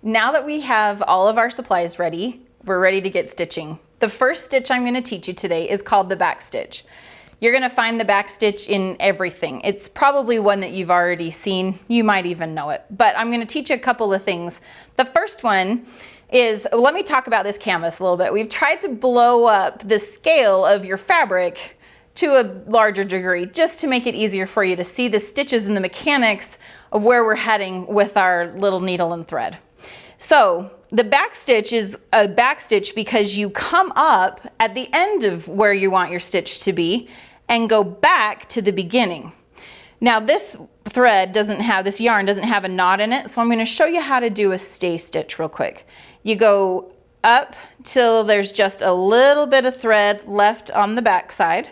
Now that we have all of our supplies ready, we're ready to get stitching. The first stitch I'm going to teach you today is called the back stitch. You're going to find the back stitch in everything. It's probably one that you've already seen. You might even know it, but I'm going to teach you a couple of things. The first one is, let me talk about this canvas a little bit. We've tried to blow up the scale of your fabric to a larger degree, just to make it easier for you to see the stitches and the mechanics of where we're heading with our little needle and thread. So the back stitch is a back stitch because you come up at the end of where you want your stitch to be and go back to the beginning. Now this thread doesn't have, this yarn doesn't have a knot in it, so I'm going to show you how to do a stay stitch real quick. You go up till there's just a little bit of thread left on the back side,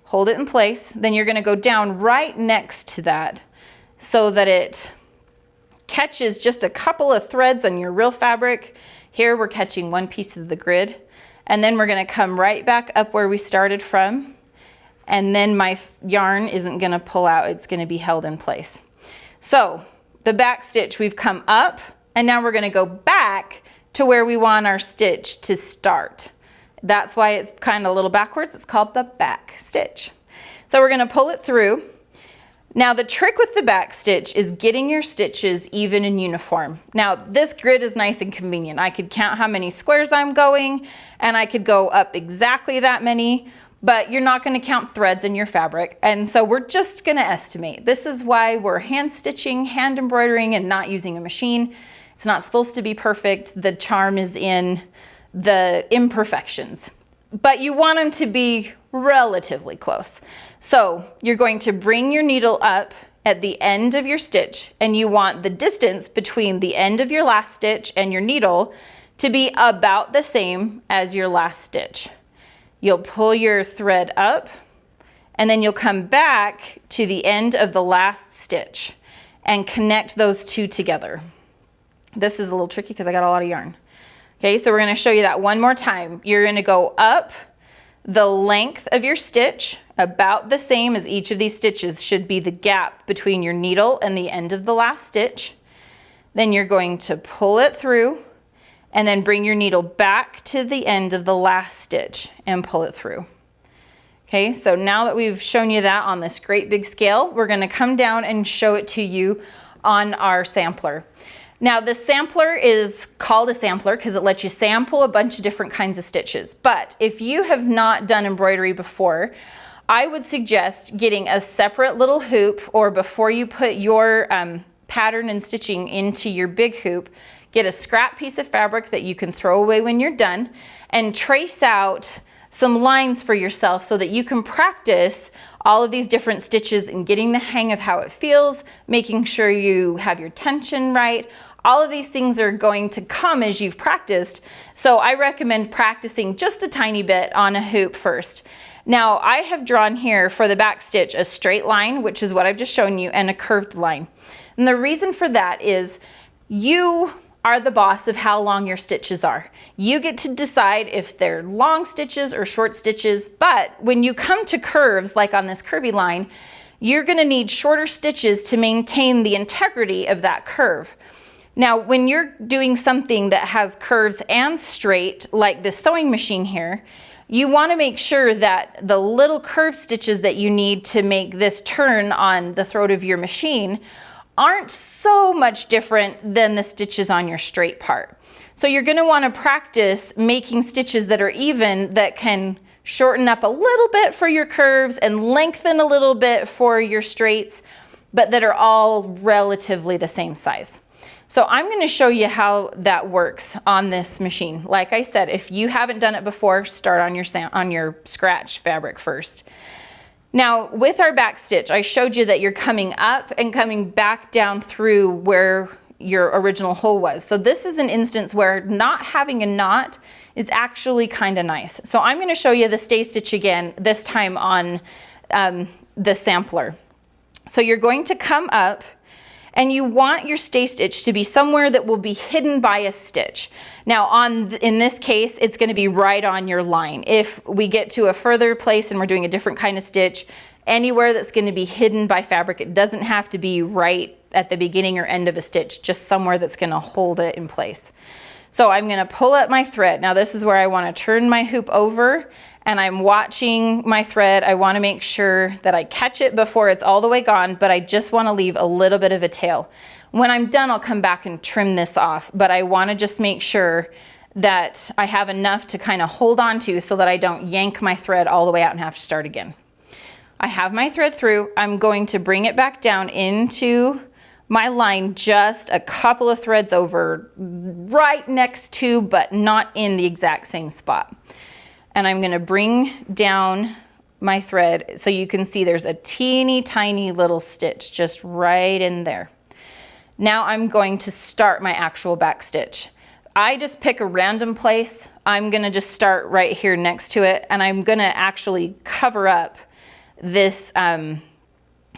hold it in place, then you're going to go down right next to that so that it catches just a couple of threads on your real fabric. Here we're catching one piece of the grid, and then we're going to come right back up where we started from, and then my yarn isn't going to pull out, it's going to be held in place. So the back stitch, we've come up, and now we're going to go back to where we want our stitch to start. That's why it's kind of a little backwards. It's called the back stitch. So we're going to pull it through. Now the trick with the back stitch is getting your stitches even and uniform. Now this grid is nice and convenient. I could count how many squares I'm going, and I could go up exactly that many, but you're not going to count threads in your fabric, and so we're just going to estimate. This is why we're hand stitching, hand embroidering, and not using a machine. It's not supposed to be perfect. The charm is in the imperfections, but you want them to be relatively close. So you're going to bring your needle up at the end of your stitch, and you want the distance between the end of your last stitch and your needle to be about the same as your last stitch. You'll pull your thread up, and then you'll come back to the end of the last stitch and connect those two together. This is a little tricky because I got a lot of yarn. Okay, so we're going to show you that one more time. You're going to go up the length of your stitch, about the same as each of these stitches should be the gap between your needle and the end of the last stitch. Then you're going to pull it through and then bring your needle back to the end of the last stitch and pull it through. Okay, so now that we've shown you that on this great big scale, we're going to come down and show it to you on our sampler. Now the sampler is called a sampler because it lets you sample a bunch of different kinds of stitches. But if you have not done embroidery before, I would suggest getting a separate little hoop, or before you put your pattern and stitching into your big hoop, get a scrap piece of fabric that you can throw away when you're done and trace out some lines for yourself so that you can practice all of these different stitches and getting the hang of how it feels, making sure you have your tension right. All of these things are going to come as you've practiced, so I recommend practicing just a tiny bit on a hoop first. Now I have drawn here for the back stitch a straight line, which is what I've just shown you, and a curved line. And the reason for that is you are the boss of how long your stitches are. You get to decide if they're long stitches or short stitches, but when you come to curves, like on this curvy line, you're going to need shorter stitches to maintain the integrity of that curve. Now, when you're doing something that has curves and straight, like this sewing machine here, you want to make sure that the little curved stitches that you need to make this turn on the throat of your machine aren't so much different than the stitches on your straight part. So you're going to want to practice making stitches that are even, that can shorten up a little bit for your curves and lengthen a little bit for your straights, but that are all relatively the same size. So I'm going to show you how that works on this machine. Like I said, if you haven't done it before, start on your scratch fabric first. Now with our back stitch, I showed you that you're coming up and coming back down through where your original hole was. So this is an instance where not having a knot is actually kind of nice. So I'm going to show you the stay stitch again, this time on the sampler. So you're going to come up, and you want your stay stitch to be somewhere that will be hidden by a stitch. Now in this case, it's going to be right on your line. If we get to a further place and we're doing a different kind of stitch, anywhere that's going to be hidden by fabric, it doesn't have to be right at the beginning or end of a stitch, just somewhere that's going to hold it in place. So I'm going to pull up my thread. Now this is where I want to turn my hoop over, and I'm watching my thread. I want to make sure that I catch it before it's all the way gone, but I just want to leave a little bit of a tail. When I'm done, I'll come back and trim this off, but I want to just make sure that I have enough to kind of hold on to so that I don't yank my thread all the way out and have to start again. I have my thread through. I'm going to bring it back down into my line just a couple of threads over, right next to, but not in the exact same spot. And I'm going to bring down my thread so you can see there's a teeny tiny little stitch just right in there. Now I'm going to start my actual back stitch. I just pick a random place. I'm going to just start right here next to it, and I'm going to actually cover up this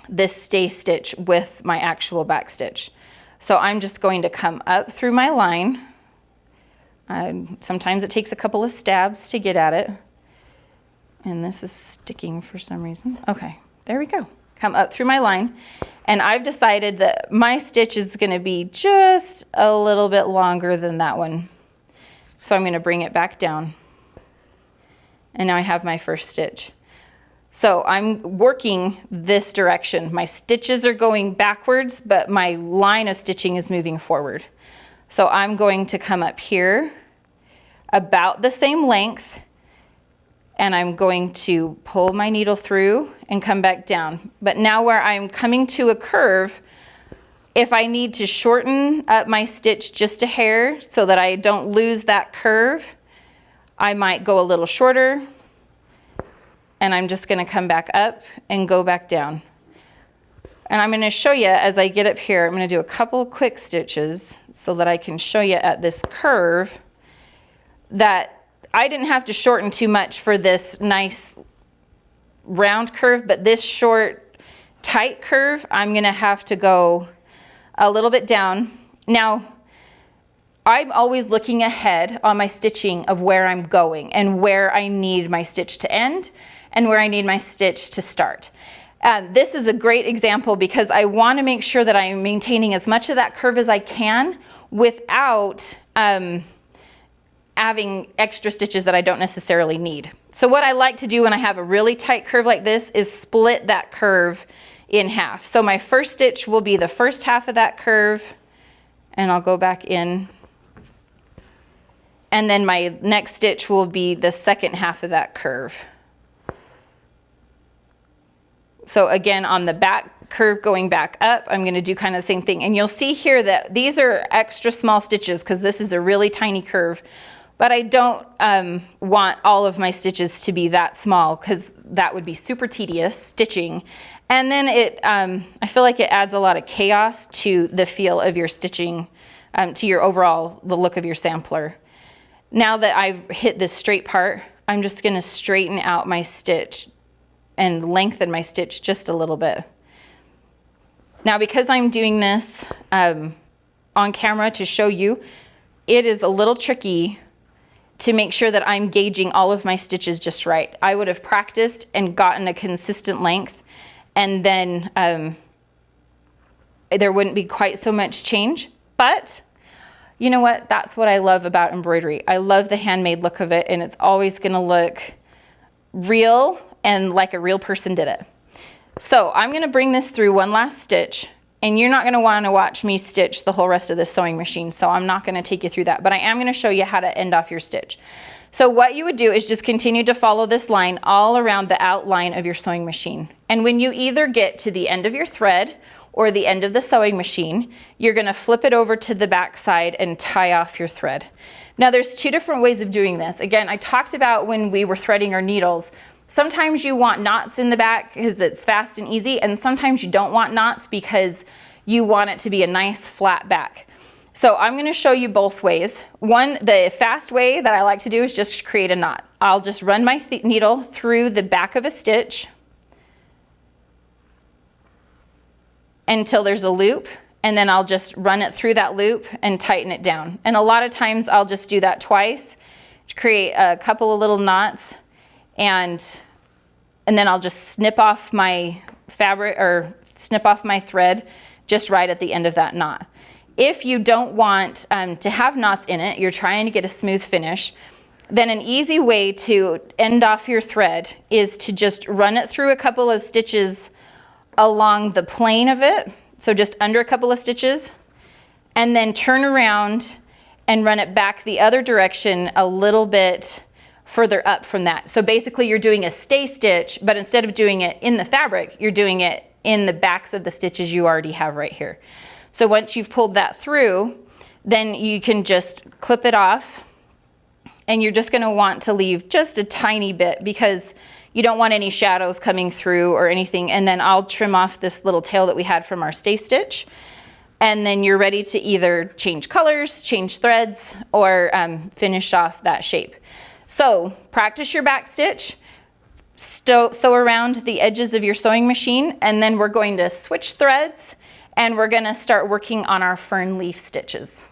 this stay stitch with my actual back stitch. So I'm just going to come up through my line. Sometimes it takes a couple of stabs to get at it. And this is sticking for some reason. Okay, there we go. Come up through my line. And I've decided that my stitch is going to be just a little bit longer than that one. So I'm going to bring it back down. And now I have my first stitch. So I'm working this direction. My stitches are going backwards, but my line of stitching is moving forward. So I'm going to come up here about the same length, and I'm going to pull my needle through and come back down. But now where I'm coming to a curve, if I need to shorten up my stitch just a hair so that I don't lose that curve, I might go a little shorter. And I'm just going to come back up and go back down. And I'm going to show you as I get up here, I'm going to do a couple quick stitches so that I can show you at this curve that I didn't have to shorten too much for this nice round curve, but this short, tight curve, I'm going to have to go a little bit down. Now, I'm always looking ahead on my stitching of where I'm going and where I need my stitch to end and where I need my stitch to start. This is a great example because I want to make sure that I'm maintaining as much of that curve as I can without having extra stitches that I don't necessarily need. So what I like to do when I have a really tight curve like this is split that curve in half. So my first stitch will be the first half of that curve, and I'll go back in. And then my next stitch will be the second half of that curve. So again, on the back curve going back up, I'm going to do kind of the same thing. And you'll see here that these are extra small stitches because this is a really tiny curve. But I don't want all of my stitches to be that small because that would be super tedious stitching. And then I feel like it adds a lot of chaos to the feel of your stitching, to your overall, the look of your sampler. Now that I've hit this straight part, I'm just going to straighten out my stitch and lengthen my stitch just a little bit. Now, because I'm doing this on camera to show you, it is a little tricky to make sure that I'm gauging all of my stitches just right. I would have practiced and gotten a consistent length, and then there wouldn't be quite so much change. But you know what? That's what I love about embroidery. I love the handmade look of it, and it's always going to look real and like a real person did it. So I'm going to bring this through one last stitch, and you're not going to want to watch me stitch the whole rest of this sewing machine, so I'm not going to take you through that, but I am going to show you how to end off your stitch. So what you would do is just continue to follow this line all around the outline of your sewing machine. And when you either get to the end of your thread or the end of the sewing machine, you're going to flip it over to the back side and tie off your thread. Now there's two different ways of doing this. Again, I talked about when we were threading our needles, sometimes you want knots in the back because it's fast and easy, and sometimes you don't want knots because you want it to be a nice flat back. So I'm going to show you both ways. One, the fast way that I like to do is just create a knot. I'll just run my needle through the back of a stitch until there's a loop, and then I'll just run it through that loop and tighten it down. And a lot of times I'll just do that twice to create a couple of little knots, and then I'll just snip off my fabric or snip off my thread just right at the end of that knot. If you don't want to have knots in it, you're trying to get a smooth finish, then an easy way to end off your thread is to just run it through a couple of stitches along the plane of it, so just under a couple of stitches, and then turn around and run it back the other direction a little bit further up from that. So basically you're doing a stay stitch, but instead of doing it in the fabric, you're doing it in the backs of the stitches you already have right here. So once you've pulled that through, then you can just clip it off, and you're just gonna want to leave just a tiny bit because you don't want any shadows coming through or anything. And then I'll trim off this little tail that we had from our stay stitch. And then you're ready to either change colors, change threads, or finish off that shape. So practice your back stitch, sew around the edges of your sewing machine, and then we're going to switch threads and we're gonna start working on our fern leaf stitches.